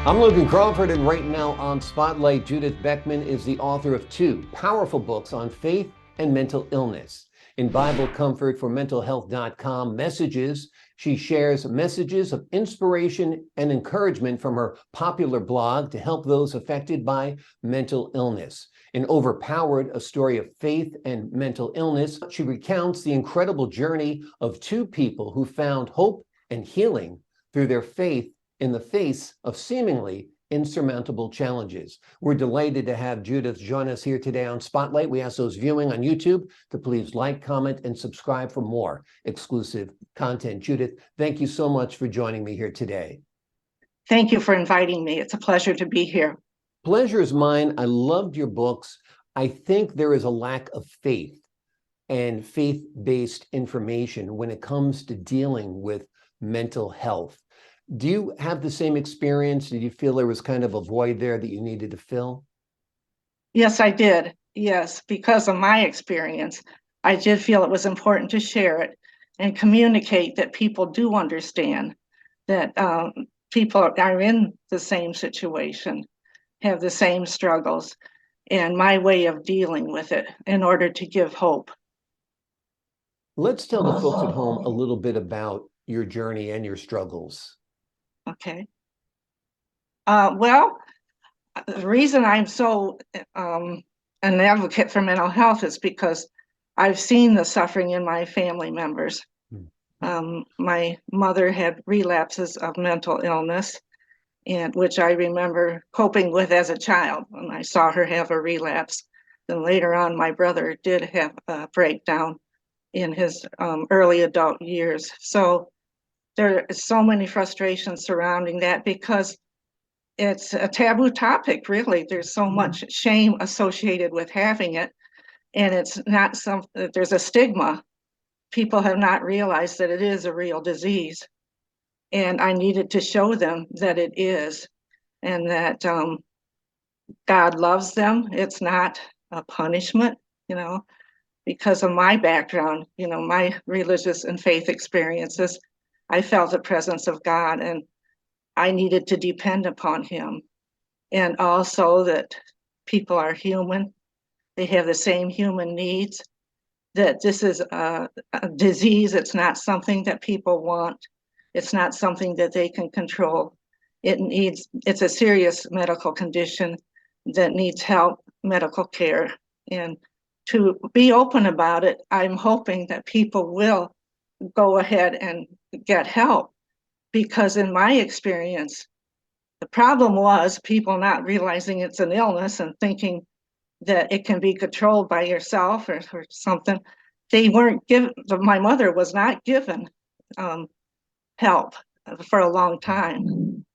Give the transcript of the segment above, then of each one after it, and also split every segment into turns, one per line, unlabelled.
I'm Logan Crawford, and right now on Spotlight, Judith Beckman is the author of two powerful books on faith and mental illness. In Bible Comfort for MentalHealth.com Messages, she shares messages of inspiration and encouragement from her popular blog to help those affected by mental illness. In Overpowered, a story of faith and mental illness, she recounts the incredible journey of two people who found hope and healing through their faith in the face of seemingly insurmountable challenges. We're delighted to have Judith join us here today on Spotlight. We ask those viewing on YouTube to please like, comment, and subscribe for more exclusive content. Judith, thank you so much for joining me here today.
Thank you for inviting me. It's a pleasure to be here.
Pleasure is mine. I loved your books. I think there is a lack of faith and faith-based information when it comes to dealing with mental health. Do you have the same experience? Did you feel there was kind of a void there that you needed to fill?
Yes, I did. Yes, because of my experience, I did feel it was important to share it and communicate that people do understand that people are in the same situation, have the same struggles, and my way of dealing with it in order to give hope.
Let's tell the folks at home a little bit about your journey and your struggles.
Okay. Well, the reason I'm so an advocate for mental health is because I've seen the suffering in my family members. My mother had relapses of mental illness, and which I remember coping with as a child when I saw her have a relapse. Then later on, my brother did have a breakdown in his early adult years. So there is so many frustrations surrounding that because it's a taboo topic, really. There's so much shame associated with having it, and it's not there's a stigma. People have not realized that it is a real disease, and I needed to show them that it is, and that God loves them. It's not a punishment, because of my background, my religious and faith experiences. I felt the presence of God, and I needed to depend upon him. And also that people are human. They have the same human needs, that this is a disease. It's not something that people want. It's not something that they can control. It's a serious medical condition that needs help, medical care. And to be open about it, I'm hoping that people will go ahead and get help, because in my experience, the problem was people not realizing it's an illness and thinking that it can be controlled by yourself or something. They weren't given, my mother was not given help for a long time.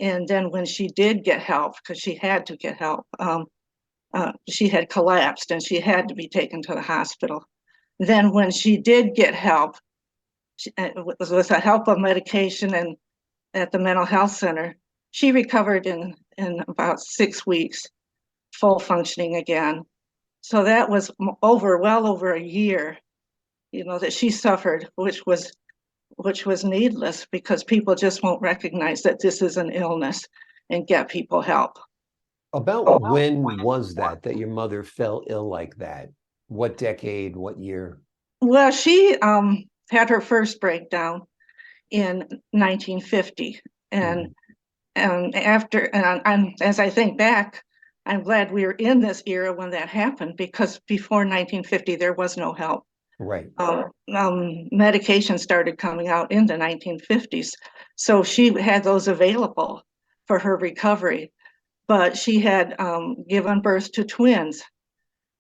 And then when she did get help, because she had to get help, she had collapsed and she had to be taken to the hospital. Then when she did get help, with the help of medication and at the mental health center, she recovered in about 6 weeks, full functioning again. So that was well over a year, that she suffered, which was needless, because people just won't recognize that this is an illness and get people help.
About when was that your mother fell ill like that? What decade, what year?
Well, she had her first breakdown in 1950. And as I think back, I'm glad we were in this era when that happened, because before 1950, there was no help.
Right.
Medication started coming out in the 1950s. So she had those available for her recovery, but she had given birth to twins.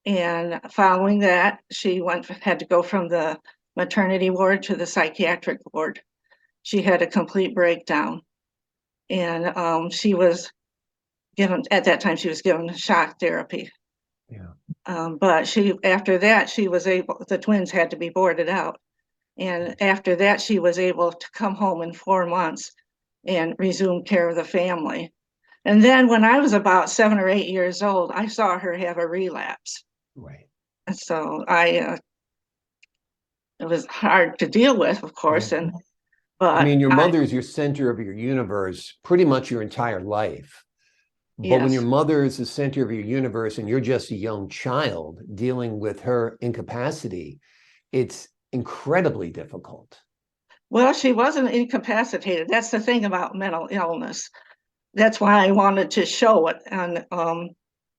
And following that, she had to go from the maternity ward to the psychiatric ward. She had a complete breakdown. And she was given, at that time, she was given shock therapy.
Yeah.
But after that, the twins had to be boarded out. And after that, she was able to come home in 4 months and resume care of the family. And then when I was about 7 or 8 years old, I saw her have a relapse.
Right.
And so it was hard to deal with, of course. And But
I mean, your mother's your center of your universe pretty much your entire life. But when your
yes.
mother is the center of your universe and you're just a young child dealing with her incapacity, it's incredibly difficult.
Well, she wasn't incapacitated. That's the thing about mental illness. That's why I wanted to show it. And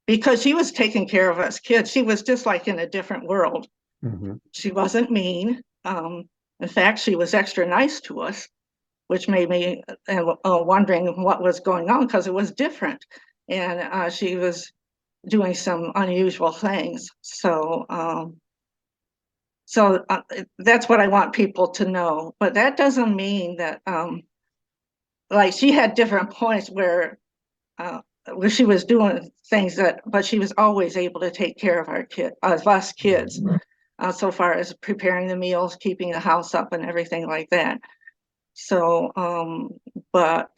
because she was taking care of us kids, she was just like in a different world.
Mm-hmm.
She wasn't mean. In fact, she was extra nice to us, which made me wondering what was going on because it was different. And she was doing some unusual things. So that's what I want people to know. But that doesn't mean that, like, she had different points where she was doing things but she was always able to take care of us kids, so far as preparing the meals, keeping the house up, and everything like that. So, but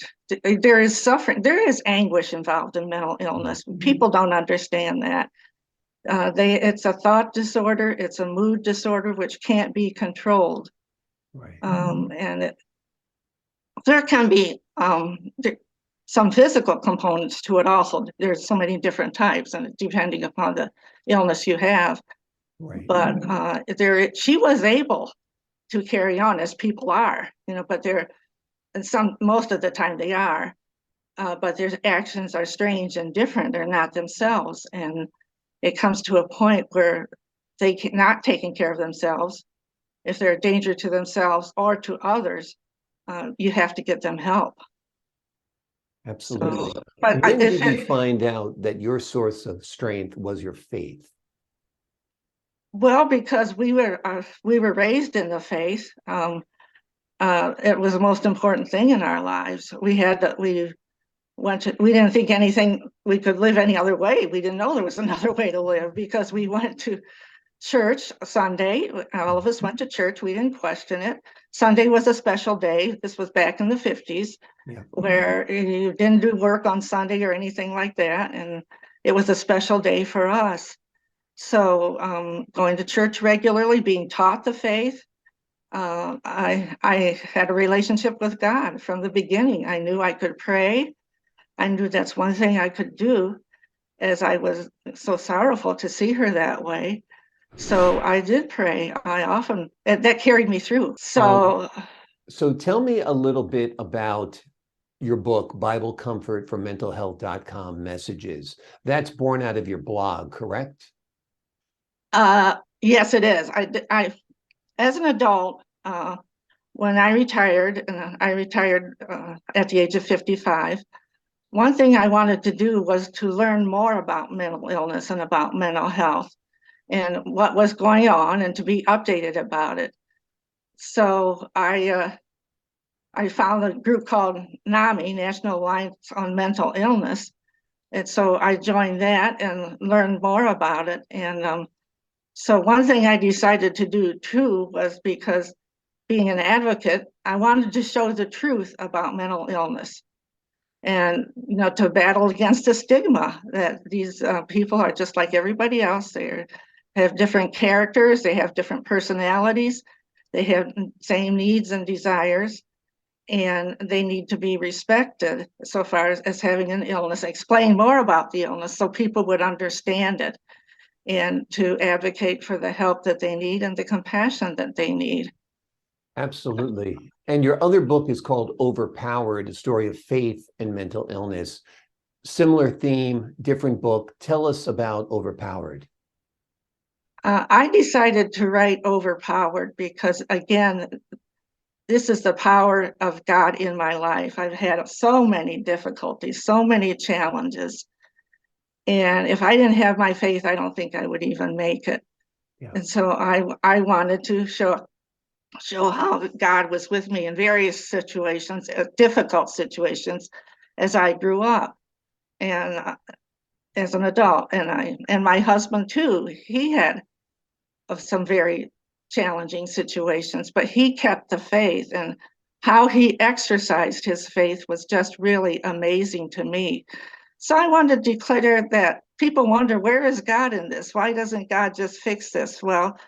there is suffering, there is anguish involved in mental illness. People don't understand that. It's a thought disorder, it's a mood disorder which can't be controlled.
Right.
And there can be some physical components to it also. There's so many different types, and depending upon the illness you have.
Right.
But she was able to carry on as people are, but most of the time they are. But their actions are strange and different. They're not themselves. And it comes to a point where they not taking care of themselves. If they're a danger to themselves or to others, you have to get them help.
Absolutely.
So, but
When did you find out that your source of strength was your faith?
Well, because we were raised in the faith. It was the most important thing in our lives. We didn't think we could live any other way. We didn't know there was another way to live because we went to church Sunday. All of us went to church. We didn't question it. Sunday was a special day. This was back in the 50s, where you didn't do work on Sunday or anything like that. And it was a special day for us. So going to church regularly, being taught the faith, I had a relationship with God from the beginning. I knew I could pray. I knew that's one thing I could do, as I was so sorrowful to see her that way. So I did pray. That carried me through. So
tell me a little bit about your book, Bible Comfort for mentalhealth.com messages. That's born out of your blog, correct?
yes, it is. I as an adult, when I retired, and I retired at the age of 55, one thing I wanted to do was to learn more about mental illness and about mental health and what was going on, and to be updated about it. So I found a group called NAMI, National Alliance on Mental Illness. And so I joined that and learned more about it. And so one thing I decided to do too was, because being an advocate, I wanted to show the truth about mental illness, and to battle against the stigma that these people are just like everybody else. They have different characters, they have different personalities, they have same needs and desires, and they need to be respected so far as having an illness. Explain more about the illness so people would understand it, and to advocate for the help that they need and the compassion that they need.
Absolutely. And your other book is called Overpowered, a story of faith and mental illness. Similar theme, different book. Tell us about Overpowered.
I decided to write Overpowered because, again, this is the power of God in my life. I've had so many difficulties, so many challenges. And if I didn't have my faith, I don't think I would even make it. Yeah. And so I wanted to show how God was with me in various situations, difficult situations, as I grew up and as an adult. And my husband too, he had some very challenging situations, but he kept the faith, and how he exercised his faith was just really amazing to me. So I wanted to declare that. People wonder, where is God in this? Why doesn't God just fix this? Well,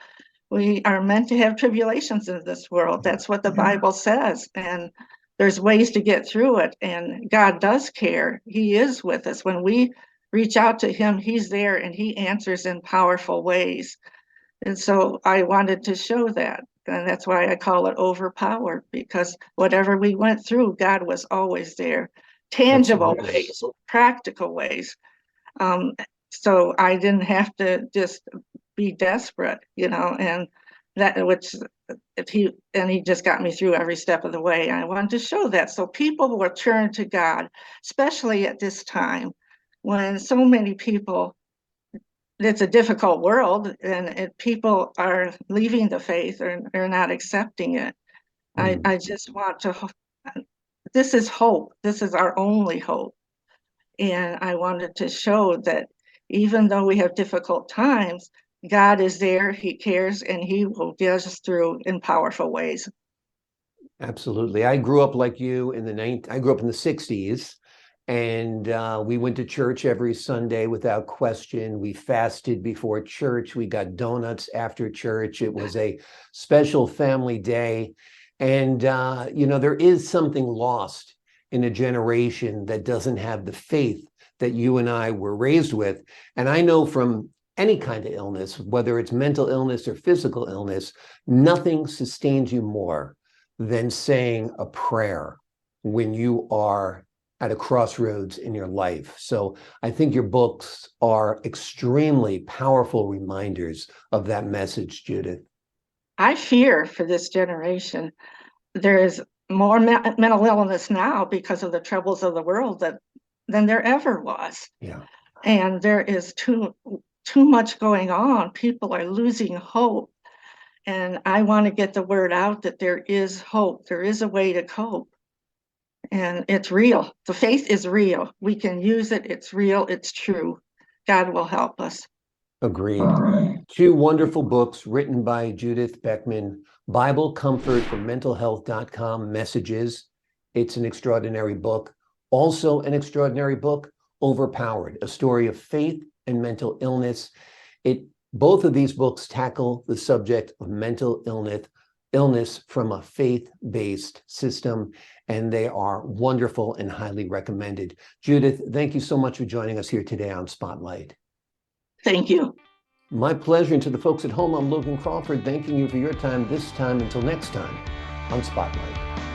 We are meant to have tribulations in this world. That's what the Bible says. And there's ways to get through it. And God does care. He is with us. When we reach out to him, he's there and he answers in powerful ways. And so I wanted to show that. And that's why I call it overpowered, because whatever we went through, God was always there. Tangible ways, practical ways. So I didn't have to just be desperate, and he just got me through every step of the way. And I wanted to show that so people will turn to God, especially at this time when so many people, it's a difficult world and people are leaving the faith or not accepting it. I just want to, this is hope. This is our only hope. And I wanted to show that even though we have difficult times, God is there, he cares, and he will get us through in powerful ways.
Absolutely. I grew up like you I grew up in the 60s, and we went to church every Sunday without question. We fasted before church. We got donuts after church. It was a special family day. And, there is something lost in a generation that doesn't have the faith that you and I were raised with. And I know from any kind of illness, whether it's mental illness or physical illness, nothing sustains you more than saying a prayer when you are at a crossroads in your life. So I think your books are extremely powerful reminders of that message, Judith.
I fear for this generation. There is more mental illness now because of the troubles of the world than there ever was.
Yeah.
And there is too much going on. People are losing hope. And I want to get the word out that there is hope. There is a way to cope. And it's real. The faith is real. We can use it. It's real. It's true. God will help us.
Agreed. Two wonderful books written by Judith Beckman, Bible Comfort for mentalhealth.com Messages. It's an extraordinary book. Also an extraordinary book, Overpowered, a story of faith and mental illness. Both of these books tackle the subject of mental illness from a faith-based system, and they are wonderful and highly recommended. Judith, thank you so much for joining us here today on Spotlight.
Thank you.
My pleasure. And to the folks at home, I'm Logan Crawford, thanking you for your time this time. Until next time on Spotlight.